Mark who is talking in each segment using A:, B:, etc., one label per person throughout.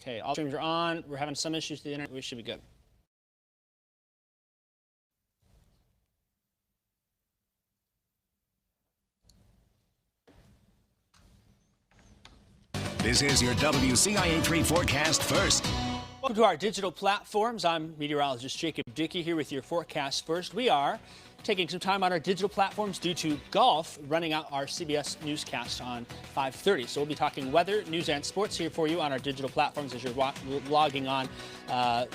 A: Okay, all streams are on. We're having some issues with the internet. We should be good.
B: This is your WCIA 3 forecast first.
A: Welcome to our digital platforms. I'm meteorologist Jacob Dickey here with your forecast first. We are taking some time on our digital platforms due to golf running out our CBS newscast on 5:30. So we'll be talking weather, news, and sports here for you on our digital platforms as you're logging on.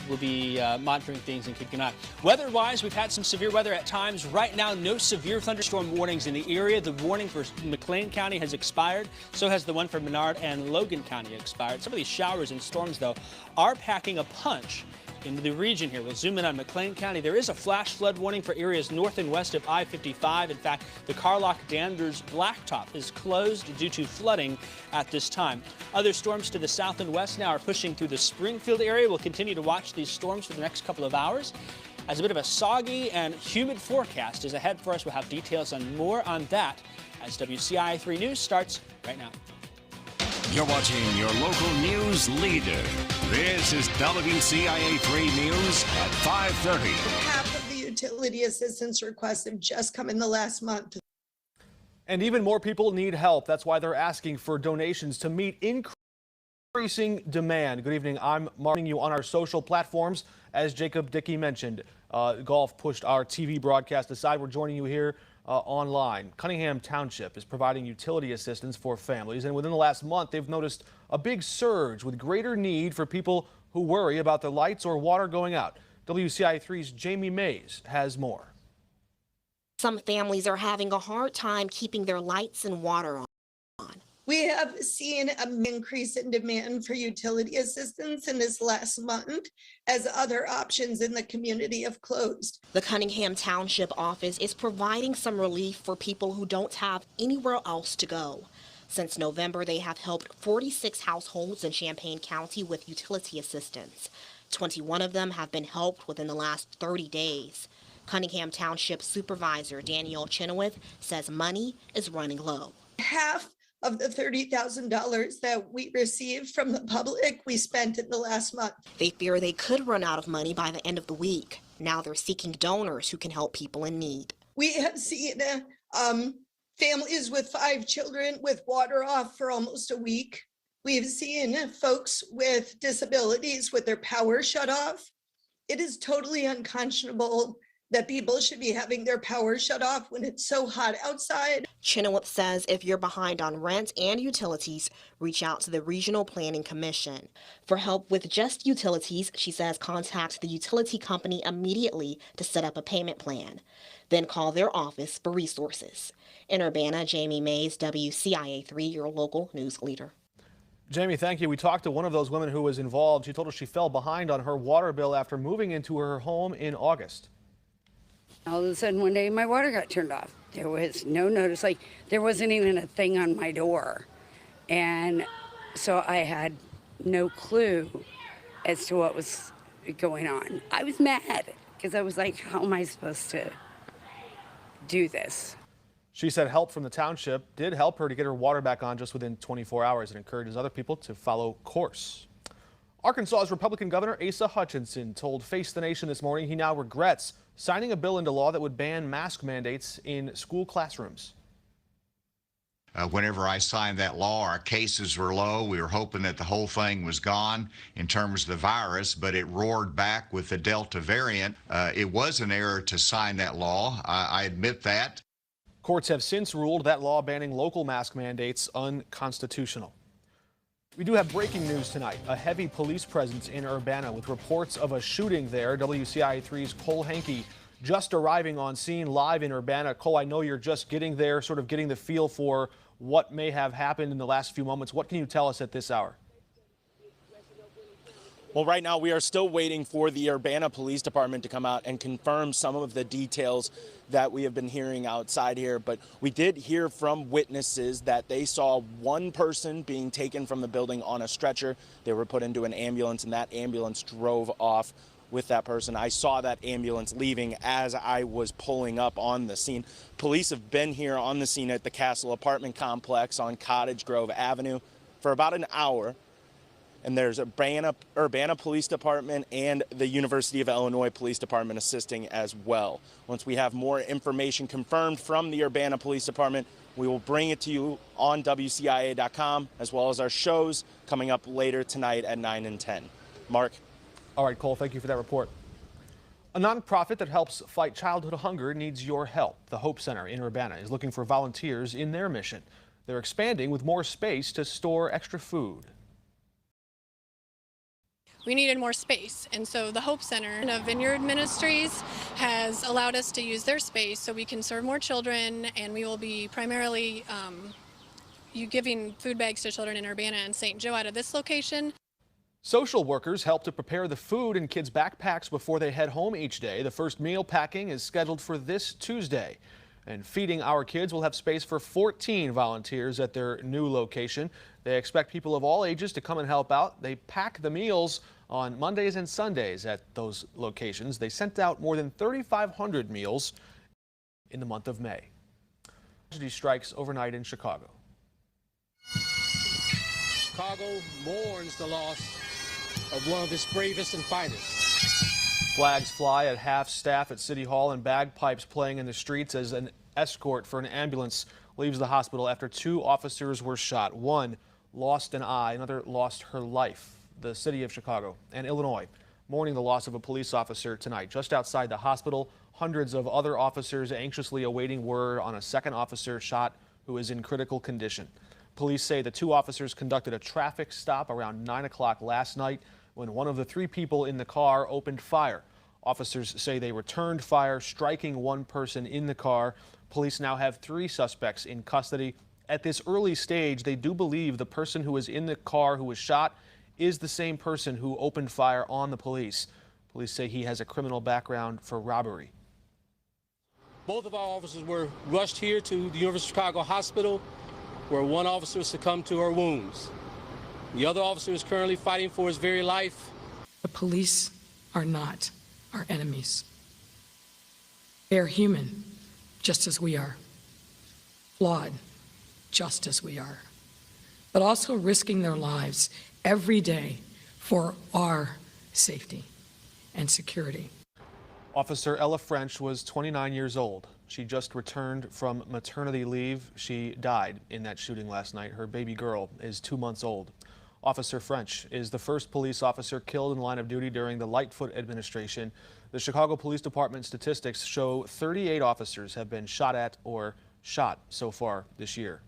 A: We'll be monitoring things and keeping an eye. Weather-wise, we've had some severe weather at times. Right now, no severe thunderstorm warnings in the area. The warning for Mclean County has expired. So has the one for Menard and Logan County expired. Some of these showers and storms, though, are packing a punch into the region here. We'll zoom in on Mclean County. There is a flash flood warning for areas north and west of I-55. In fact, the Carlock-Danders Blacktop is closed due to flooding at this time. Other storms to the south and west now are pushing through the Springfield area. We'll continue to watch these storms for the next couple of hours. As a bit of a soggy and humid forecast is ahead for us, we'll have details on more on that as WCIA 3 News starts right now.
B: You're watching your local news leader. This is WCIA 3 News at 5:30.
C: Half of the utility assistance requests have just come in the last month.
D: And even more people need help. That's why they're asking for donations to meet increasing demand. Good evening. I'm marking you on our social platforms. As Jacob Dickey mentioned, golf pushed our TV broadcast aside. We're joining you here online. Cunningham Township is providing utility assistance for families, and within the last month they've noticed a big surge with greater need for people who worry about the lights or water going out. WCIA 3's Jamie Mays has more.
E: Some families are having a hard time keeping their lights and water on.
C: We have seen an increase in demand for utility assistance in this last month as other options in the community have closed.
E: The Cunningham Township office is providing some relief for people who don't have anywhere else to go. Since November, they have helped 46 households in Champaign County with utility assistance. 21 of them have been helped within the last 30 days. Cunningham Township Supervisor Danielle Chenoweth says money is running low.
C: Half of the $30,000 that we received from the public, we spent in the last month.
E: They fear they could run out of money by the end of the week. Now they're seeking donors who can help people in need.
C: We have seen families with 5 children with water off for almost a week. We've seen folks with disabilities with their power shut off. It is totally unconscionable that people should be having their power shut off when it's so hot outside.
E: Chenoweth says if you're behind on rent and utilities, reach out to the Regional Planning Commission. For help with just utilities, she says contact the utility company immediately to set up a payment plan. Then call their office for resources. In Urbana, Jamie Mays, WCIA 3, your local news leader.
D: Jamie, thank you. We talked to one of those women who was involved. She told us she fell behind on her water bill after moving into her home in August.
F: All of a sudden, one day, my water got turned off. There was no notice, like there wasn't even a thing on my door. And so I had no clue as to what was going on. I was mad because I was like, how am I supposed to do this?
D: She said help from the township did help her to get her water back on just within 24 hours and encourages other people to follow course. Arkansas's Republican Governor Asa Hutchinson told Face the Nation this morning he now regrets signing a bill into law that would ban mask mandates in school classrooms.
G: Whenever I signed that law, our cases were low. We were hoping that the whole thing was gone in terms of the virus, but it roared back with the Delta variant. It was an error to sign that law. I admit that.
D: Courts have since ruled that law banning local mask mandates unconstitutional. We do have breaking news tonight. A heavy police presence in Urbana with reports of a shooting there. WCIA 3's Cole Hankey just arriving on scene live in Urbana. Cole, I know you're just getting there, sort of getting the feel for what may have happened in the last few moments. What can you tell us at this hour?
H: Well, right now we are still waiting for the Urbana Police Department to come out and confirm some of the details that we have been hearing outside here. But we did hear from witnesses that they saw one person being taken from the building on a stretcher. They were put into an ambulance, and that ambulance drove off with that person. I saw that ambulance leaving as I was pulling up on the scene. Police have been here on the scene at the Castle apartment complex on Cottage Grove Avenue for about an hour. And there's Urbana Police Department and the University of Illinois Police Department assisting as well. Once we have more information confirmed from the Urbana Police Department, we will bring it to you on WCIA.com, as well as our shows coming up later tonight at 9 and 10. Mark?
D: All right, Cole, thank you for that report. A nonprofit that helps fight childhood hunger needs your help. The Hope Center in Urbana is looking for volunteers in their mission. They're expanding with more space to store extra food.
I: We needed more space, and so the Hope Center of Vineyard Ministries has allowed us to use their space so we can serve more children, and we will be primarily giving food bags to children in Urbana and St. Joe out of this location.
D: Social workers help to prepare the food in kids' backpacks before they head home each day. The first meal packing is scheduled for this Tuesday. And Feeding Our Kids will have space for 14 volunteers at their new location. They expect people of all ages to come and help out. They pack the meals on Mondays and Sundays at those locations. They sent out more than 3,500 meals in the month of May. Tragedy strikes overnight in Chicago.
J: Chicago mourns the loss of one of its bravest and finest.
D: Flags fly at half-staff at City Hall and bagpipes playing in the streets as an escort for an ambulance leaves the hospital after 2 officers were shot. One lost an eye, another lost her life. The city of Chicago and Illinois mourning the loss of a police officer tonight. Just outside the hospital, hundreds of other officers anxiously awaiting word on a second officer shot who is in critical condition. Police say the 2 officers conducted a traffic stop around 9 o'clock last night when one of the 3 people in the car opened fire. Officers say they returned fire, striking one person in the car. Police now have 3 suspects in custody. At this early stage, they do believe the person who was in the car who was shot is the same person who opened fire on the police. Police say he has a criminal background for robbery.
J: Both of our officers were rushed here to the University of Chicago Hospital, where one officer succumbed to her wounds. The other officer is currently fighting for his very life.
K: The police are not our enemies. They are human, just as we are. Flawed, just as we are. But also risking their lives every day for our safety and security.
D: Officer Ella French was 29 years old. She just returned from maternity leave. She died in that shooting last night. Her baby girl is 2 months old. Officer French is the first police officer killed in line of duty during the Lightfoot administration. The Chicago Police Department statistics show 38 officers have been shot at or shot so far this year.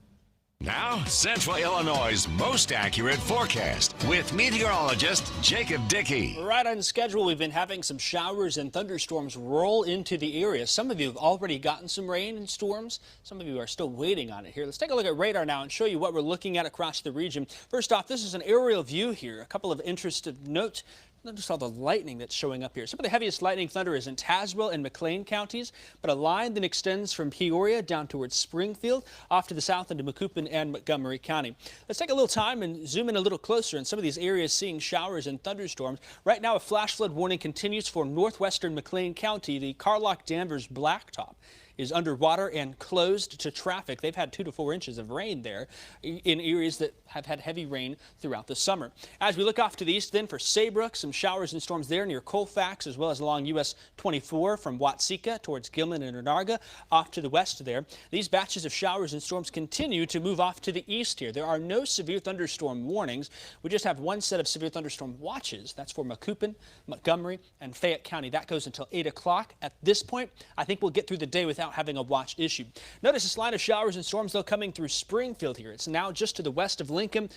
B: Now, Central Illinois' most accurate forecast with meteorologist Jacob Dickey.
A: Right on schedule, we've been having some showers and thunderstorms roll into the area. Some of you have already gotten some rain and storms. Some of you are still waiting on it here. Let's take a look at radar now and show you what we're looking at across the region. First off, this is an aerial view here. A couple of interests of note. Notice all the lightning that's showing up here. Some of the heaviest lightning thunder is in Tazewell and Mclean counties, but a line then extends from Peoria down towards Springfield, off to the south into Macoupin and Montgomery County. Let's take a little time and zoom in a little closer in some of these areas seeing showers and thunderstorms. Right now, a flash flood warning continues for northwestern Mclean County. The Carlock-Danvers Blacktop is underwater and closed to traffic. They've had 2 to 4 inches of rain there in areas that have had heavy rain throughout the summer. As we look off to the east then for Saybrook, some showers and storms there near Colfax as well as along US 24 from Watseka towards Gilman and Onarga off to the west there. These batches of showers and storms continue to move off to the east here. There are no severe thunderstorm warnings. We just have 1 set of severe thunderstorm watches. That's for Macoupin, Montgomery, and Fayette County. That goes until 8 o'clock. At this point, I think we'll get through the day without having a watch issued. Notice this line of showers and storms, though, coming through Springfield here. It's now just to the west of Lincoln,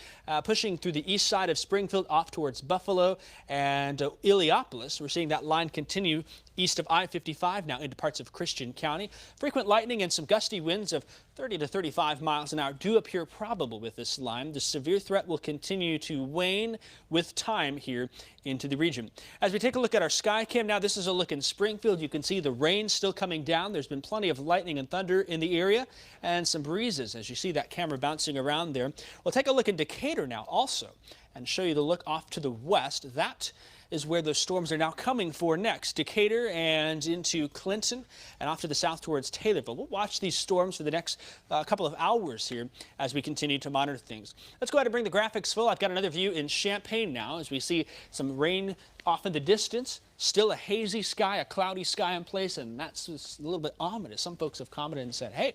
A: pushing through the east side of Springfield off towards Buffalo and Illiopolis. We're seeing that line continue east of I-55 now into parts of Christian County. Frequent lightning and some gusty winds of 30 to 35 miles an hour do appear probable with this line. The severe threat will continue to wane with time here into the region. As we take a look at our sky cam now, this is a look in Springfield. You can see the rain still coming down. There's been plenty of lightning and thunder in the area and some breezes as you see that camera bouncing around there. We'll take a look in Decatur now also and show you the look off to the west. That is where those storms are now coming for next. Decatur and into Clinton and off to the south towards Taylorville. We'll watch these storms for the next couple of hours here as we continue to monitor things. Let's go ahead and bring the graphics full. I've got another view in Champaign now as we see some rain off in the distance. Still a hazy sky, a cloudy sky in place, and that's just a little bit ominous. Some folks have commented and said, hey,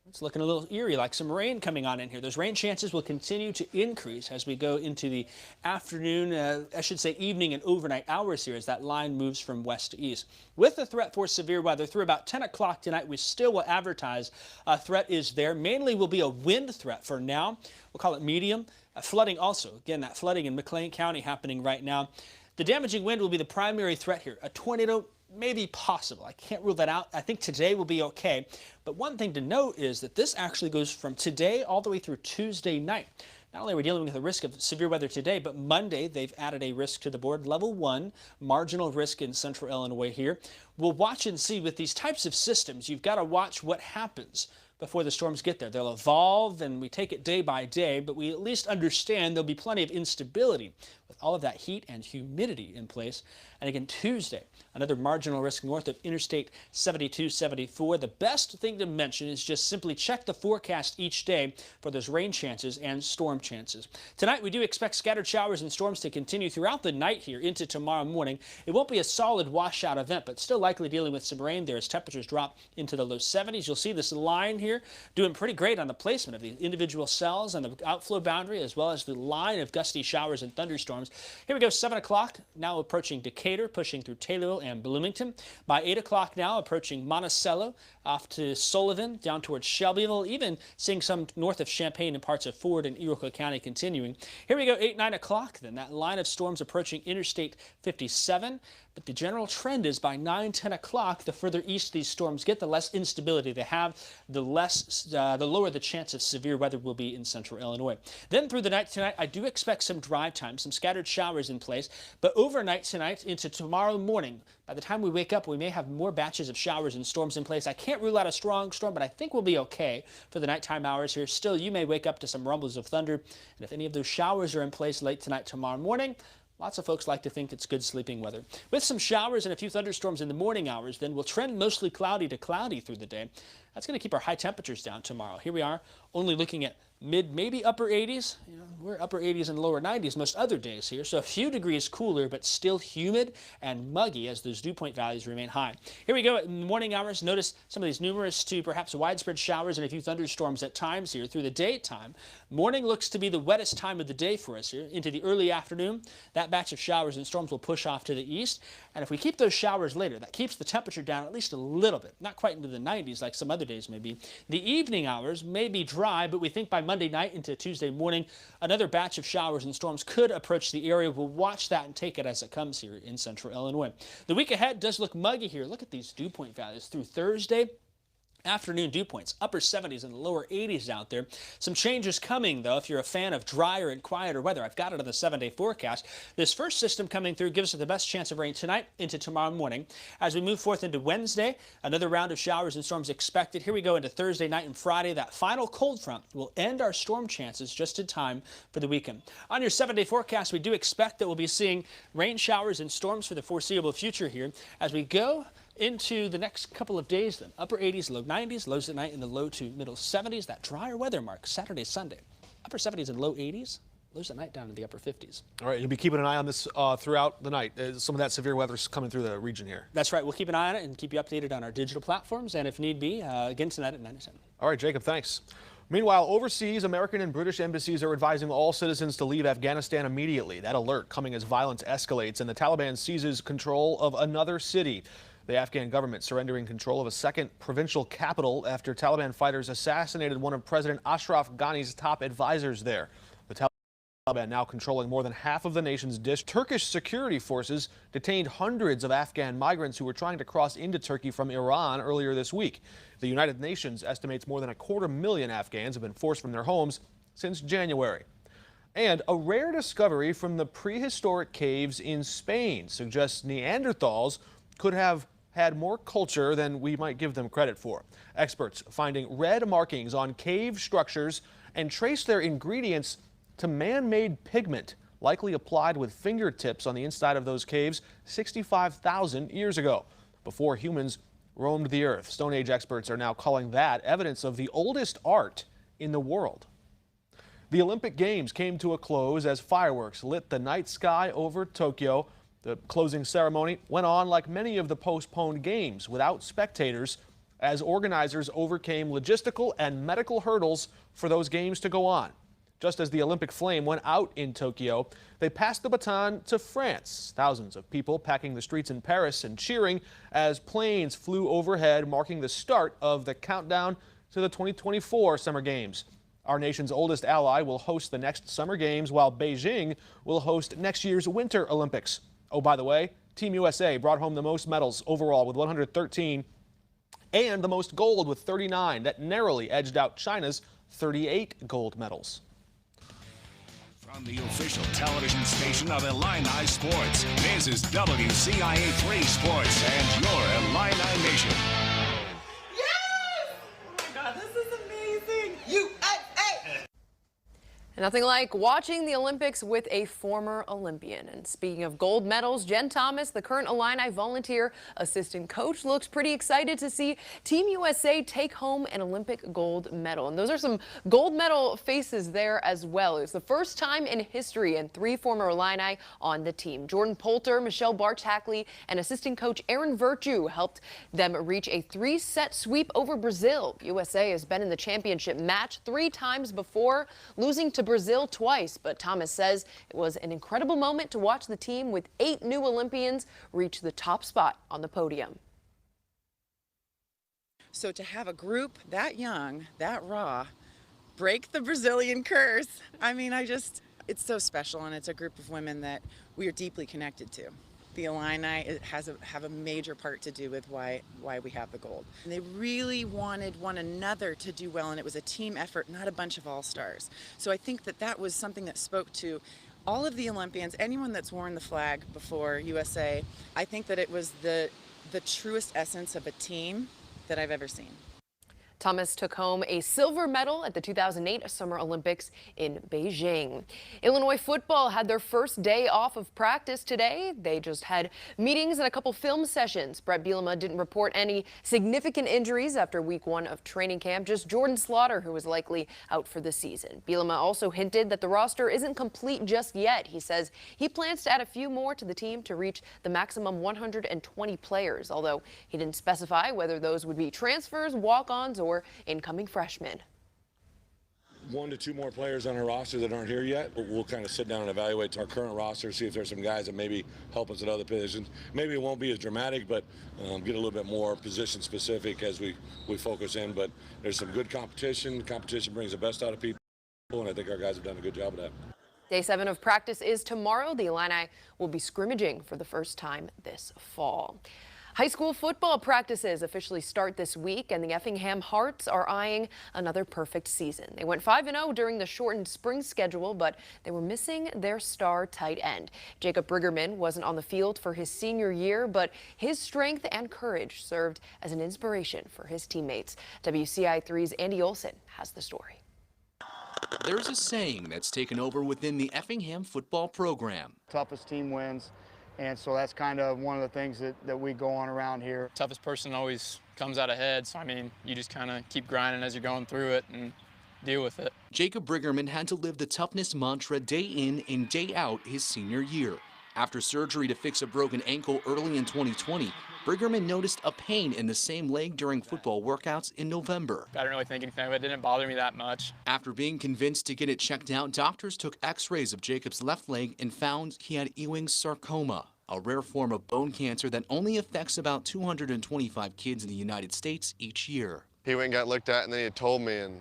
A: it's looking a little eerie, like some rain coming on in here. Those rain chances will continue to increase as we go into the afternoon, I should say evening and overnight hours here as that line moves from west to east. With the threat for severe weather through about 10 o'clock tonight, we still will advertise a threat is there. Mainly will be a wind threat for now. We'll call it medium. Flooding also. Again, that flooding in Mclean County happening right now. The damaging wind will be the primary threat here. A tornado may be possible. I can't rule that out. I think today will be okay. But one thing to note is that this actually goes from today all the way through Tuesday night. Not only are we dealing with a risk of severe weather today, but Monday they've added a risk to the board. Level 1, marginal risk in central Illinois here. We'll watch and see with these types of systems. You've got to watch what happens before the storms get there. They'll evolve and we take it day by day, but we at least understand there'll be plenty of instability with all of that heat and humidity in place. And again, Tuesday, another marginal risk north of Interstate 72, 74. The best thing to mention is just simply check the forecast each day for those rain chances and storm chances. Tonight, we do expect scattered showers and storms to continue throughout the night here into tomorrow morning. It won't be a solid washout event, but still likely dealing with some rain there as temperatures drop into the low 70s. You'll see this line here doing pretty great on the placement of the individual cells and the outflow boundary, as well as the line of gusty showers and thunderstorms. Here we go, 7 o'clock, now approaching Decatur, pushing through Taylorville and Bloomington. By 8 o'clock now, approaching Monticello, off to Sullivan, down towards Shelbyville, even seeing some north of Champaign and parts of Ford and Iroquois County continuing. Here we go, 8, 9 o'clock, then that line of storms approaching Interstate 57. But the general trend is by 9, 10 o'clock, the further east these storms get, the less instability they have, the lower the chance of severe weather will be in central Illinois. Then through the night tonight, I do expect some drive time, some scattered showers in place. But overnight tonight into tomorrow morning, by the time we wake up, we may have more batches of showers and storms in place. I can't rule out a strong storm, but I think we'll be okay for the nighttime hours here. Still, you may wake up to some rumbles of thunder. And if any of those showers are in place late tonight, tomorrow morning, lots of folks like to think it's good sleeping weather. With some showers and a few thunderstorms in the morning hours, then we'll trend mostly cloudy to cloudy through the day. That's going to keep our high temperatures down tomorrow. Here we are, only looking at mid, maybe upper 80s. You know, we're upper 80s and lower 90s most other days here. So a few degrees cooler, but still humid and muggy as those dew point values remain high. Here we go in the morning hours. Notice some of these numerous to perhaps widespread showers and a few thunderstorms at times here through the daytime. Morning looks to be the wettest time of the day for us here. Into the early afternoon, that batch of showers and storms will push off to the east. And if we keep those showers later, that keeps the temperature down at least a little bit. Not quite into the 90s like some other days may be. The evening hours may be dry, but we think by Monday night into Tuesday morning, another batch of showers and storms could approach the area. We'll watch that and take it as it comes here in central Illinois. The week ahead does look muggy here. Look at these dew point values through Thursday. Afternoon dew points, upper 70s and lower 80s out there. Some changes coming, though, if you're a fan of drier and quieter weather. I've got it on the 7-day forecast. This first system coming through gives us the best chance of rain tonight into tomorrow morning. As we move forth into Wednesday, another round of showers and storms expected. Here we go into Thursday night and Friday. That final cold front will end our storm chances just in time for the weekend. On your 7-day forecast, we do expect that we'll be seeing rain showers and storms for the foreseeable future here. As we go into the next couple of days, then upper 80s, low 90s, lows at night in the low to middle 70s. That drier weather mark Saturday, Sunday, upper 70s and low 80s, lows at night down in the upper 50s. All right, you'll be keeping an eye on this throughout the night. Some of that severe weather's coming through the region here. That's right. We'll keep an eye on it and keep you updated on our digital platforms, and if need be, again tonight at 9 to 10. All right, Jacob, thanks. Meanwhile, overseas, American and British embassies are advising all citizens to leave Afghanistan immediately. That alert coming as violence escalates and the Taliban seizes control of another city. The Afghan government surrendering control of a second provincial capital after Taliban fighters assassinated one of President Ashraf Ghani's top advisors there. The Taliban now controlling more than half of the nation's district. Turkish security forces detained hundreds of Afghan migrants who were trying to cross into Turkey from Iran earlier this week. The United Nations estimates more than 250,000 Afghans have been forced from their homes since January. And a rare discovery from the prehistoric caves in Spain suggests Neanderthals could have had more culture than we might give them credit for. Experts finding red markings on cave structures and trace their ingredients to man-made pigment
D: likely applied with fingertips on the inside of those caves 65,000 years ago, before humans roamed the earth. Stone Age experts are now calling that evidence of the oldest art in the world. The Olympic Games came to a close as fireworks lit the night sky over Tokyo. The closing ceremony went on like many of the postponed games, without spectators, as organizers overcame logistical and medical hurdles for those games to go on. Just as the Olympic flame went out in Tokyo, they passed the baton to France. Thousands of people packing the streets in Paris and cheering as planes flew overhead, marking the start of the countdown to the 2024 Summer Games. Our nation's oldest ally will host the next Summer Games, while Beijing will host next year's Winter Olympics. Oh, by the way, Team USA brought home the most medals overall with 113 and the most gold with 39. That narrowly edged out China's 38 gold medals.
B: From the official television station of Illini Sports, this is WCIA 3 Sports and your Illini Nation.
L: Yes! Oh my God, this is amazing. USA!
M: Nothing like watching the Olympics with a former Olympian. And speaking of gold medals, Jen Thomas, the current Illini volunteer assistant coach, looks pretty excited to see Team USA take home an Olympic gold medal. And those are some gold medal faces there as well. It's the first time in history, and 3 former Illini on the team. Jordan Poulter, Michelle Barch-Hackley, and assistant coach Aaron Virtue helped them reach a 3-set sweep over Brazil. USA has been in the championship match 3 times before, losing to Brazil twice, but Thomas says it was an incredible moment to watch the team with 8 new Olympians reach the top spot on the podium.
L: So to have a group that young, that raw, break the Brazilian curse, I mean, it's so special, and it's a group of women that we are deeply connected to. The Illini have a major part to do with why we have the gold. And they really wanted one another to do well, and it was a team effort, not a bunch of all-stars. So I think that was something that spoke to all of the Olympians, anyone that's worn the flag before USA. I think that it was the truest essence of a team that I've ever seen.
M: Thomas took home a silver medal at the 2008 Summer Olympics in Beijing. Illinois football had their first day off of practice today. They just had meetings and a couple film sessions. Brett Bielema didn't report any significant injuries after week 1 of training camp, just Jordan Slaughter, who is likely out for the season. Bielema also hinted that the roster isn't complete just yet. He says he plans to add a few more to the team to reach the maximum 120 players, although he didn't specify whether those would be transfers, walk-ons, or incoming freshmen.
N: 1 to 2 more players on our roster that aren't here yet. We'll kind of sit down and evaluate our current roster, see if there's some guys that maybe help us at other positions. Maybe it won't be as dramatic, but get a little bit more position specific as we focus in. But there's some good competition. Competition brings the best out of people, and I think our guys have done a good job of that.
M: Day 7 of practice is tomorrow. The Illini will be scrimmaging for the first time this fall. High school football practices officially start this week, and the Effingham Hearts are eyeing another perfect season. They went 5-0 during the shortened spring schedule, but they were missing their star tight end. Jacob Briggerman wasn't on the field for his senior year, but his strength and courage served as an inspiration for his teammates. WCIA3's Andy Olson has the story.
O: There's a saying that's taken over within the Effingham football program.
P: Toughest team wins. And so that's kind of one of the things that we go on around here.
Q: Toughest person always comes out ahead, so I mean, you just kind of keep grinding as you're going through it and deal with it.
O: Jacob Briggerman had to live the toughness mantra day in and day out his senior year. After surgery to fix a broken ankle early in 2020, Briggerman noticed a pain in the same leg during football workouts in November.
Q: I didn't really think anything of it. It didn't bother me that much.
O: After being convinced to get it checked out, doctors took x-rays of Jacob's left leg and found he had Ewing's sarcoma, a rare form of bone cancer that only affects about 225 kids in the United States each year.
R: He went and got looked at, and then he told me, and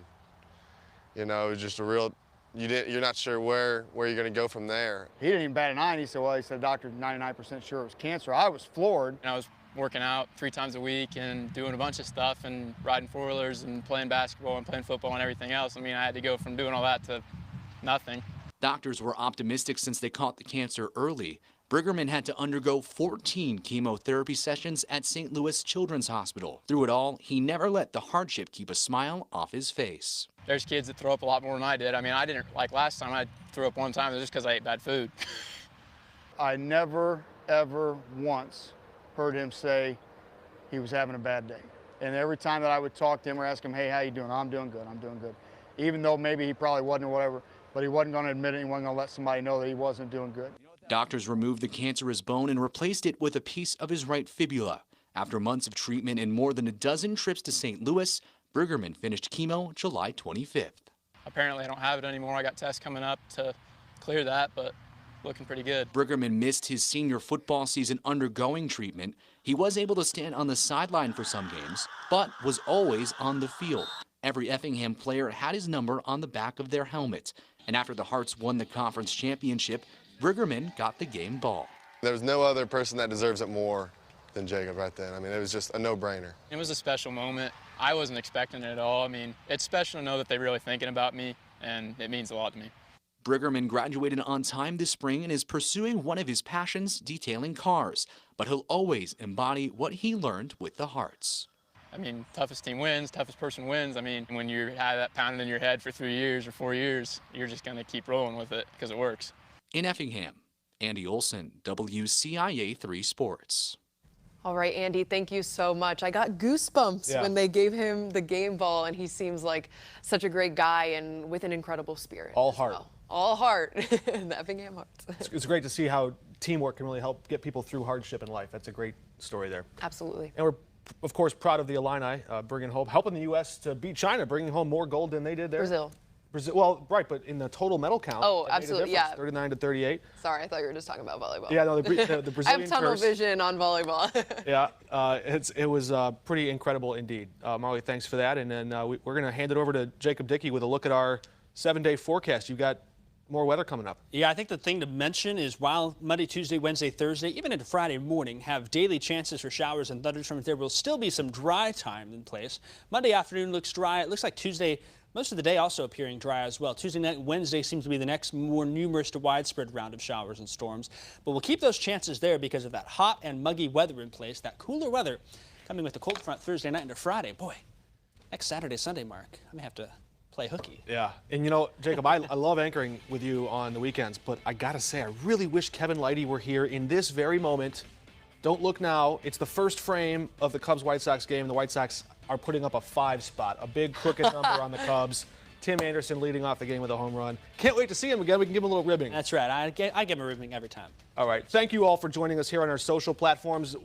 R: it was just a real, you're not sure where you're going to go from there.
P: He didn't even bat an eye. He said, doctor, 99% sure it was cancer. I was floored.
Q: And I was working out 3 times a week and doing a bunch of stuff and riding 4-wheelers and playing basketball and playing football and everything else. I mean, I had to go from doing all that to nothing.
O: Doctors were optimistic since they caught the cancer early. Briggerman had to undergo 14 chemotherapy sessions at St. Louis Children's Hospital. Through it all, he never let the hardship keep a smile off his face.
Q: there's kids that throw up a lot more than I did. I mean, I didn't, like last time I threw up one time, it was just because I ate bad food.
P: I never, ever once heard him say he was having a bad day. And every time that I would talk to him or ask him, hey, how you doing? I'm doing good, I'm doing good. Even though maybe he probably wasn't or whatever, but he wasn't going to admit it. He wasn't going to let somebody know that he wasn't doing good.
O: Doctors removed the cancerous bone and replaced it with a piece of his right fibula. After months of treatment and more than a dozen trips to St. Louis, Briggerman finished chemo July 25th.
Q: Apparently I don't have it anymore. I got tests coming up to clear that, but looking pretty good.
O: Briggerman missed his senior football season undergoing treatment. He was able to stand on the sideline for some games, but was always on the field. Every Effingham player had his number on the back of their helmet. And after the Hearts won the conference championship, Briggerman got the game ball.
R: There's no other person that deserves it more than Jacob right then. I mean, it was just a no-brainer.
Q: It was a special moment. I wasn't expecting it at all. I mean, it's special to know that they're really thinking about me, and it means a lot to me.
O: Briggerman graduated on time this spring and is pursuing one of his passions, detailing cars. But he'll always embody what he learned with the Hearts.
Q: I mean, toughest team wins, toughest person wins. I mean, when you have that pounded in your head for 3 years or 4 years, you're just going to keep rolling with it because it works.
O: In Effingham, Andy Olson, WCIA 3 Sports.
M: All right, Andy, thank you so much. I got goosebumps when they gave him the game ball, and he seems like such a great guy and with an incredible spirit.
D: All heart.
M: Well. All heart. The Effingham Hearts.
D: It's great to see how teamwork can really help get people through hardship in life. That's a great story there.
M: Absolutely.
D: And we're, of course, proud of the Illini bringing home, helping the U.S. to beat China, bringing home more gold than they did there.
M: Brazil,
D: well, right, but in the total medal count.
M: Oh, absolutely, yeah.
D: 39-38.
M: Sorry, I thought you were just talking about volleyball.
D: Yeah, no, the Brazilian
M: I have tunnel
D: curse.
M: vision on volleyball.
D: Yeah, it was pretty incredible indeed. Marley, thanks for that. And then we're going to hand it over to Jacob Dickey with a look at our 7-day forecast. You've got more weather coming up.
A: Yeah, I think the thing to mention is while Monday, Tuesday, Wednesday, Thursday, even into Friday morning, have daily chances for showers and thunderstorms, there will still be some dry time in place. Monday afternoon looks dry. It looks like Tuesday, most of the day also appearing dry as well. Tuesday night, Wednesday seems to be the next more numerous to widespread round of showers and storms. But we'll keep those chances there because of that hot and muggy weather in place, that cooler weather coming with the cold front Thursday night into Friday. Boy, next Saturday, Sunday, Mark, I may have to play hooky.
D: Yeah, and you know, Jacob, I love anchoring with you on the weekends, but I gotta say, I really wish Kevin Lighty were here in this very moment. Don't look now. It's the first frame of the Cubs-White Sox game. The White Sox are putting up a 5 spot, a big crooked number on the Cubs. Tim Anderson leading off the game with a home run. Can't wait to see him again. We can give him a little ribbing.
A: That's right. I give him a ribbing every time.
D: All right. Thank you all for joining us here on our social platforms.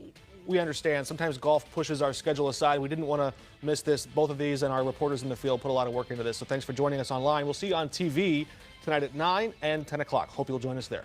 D: We understand sometimes golf pushes our schedule aside. We didn't want to miss this. Both of these and our reporters in the field put a lot of work into this. So thanks for joining us online. We'll see you on TV tonight at 9 and 10 o'clock. Hope you'll join us there.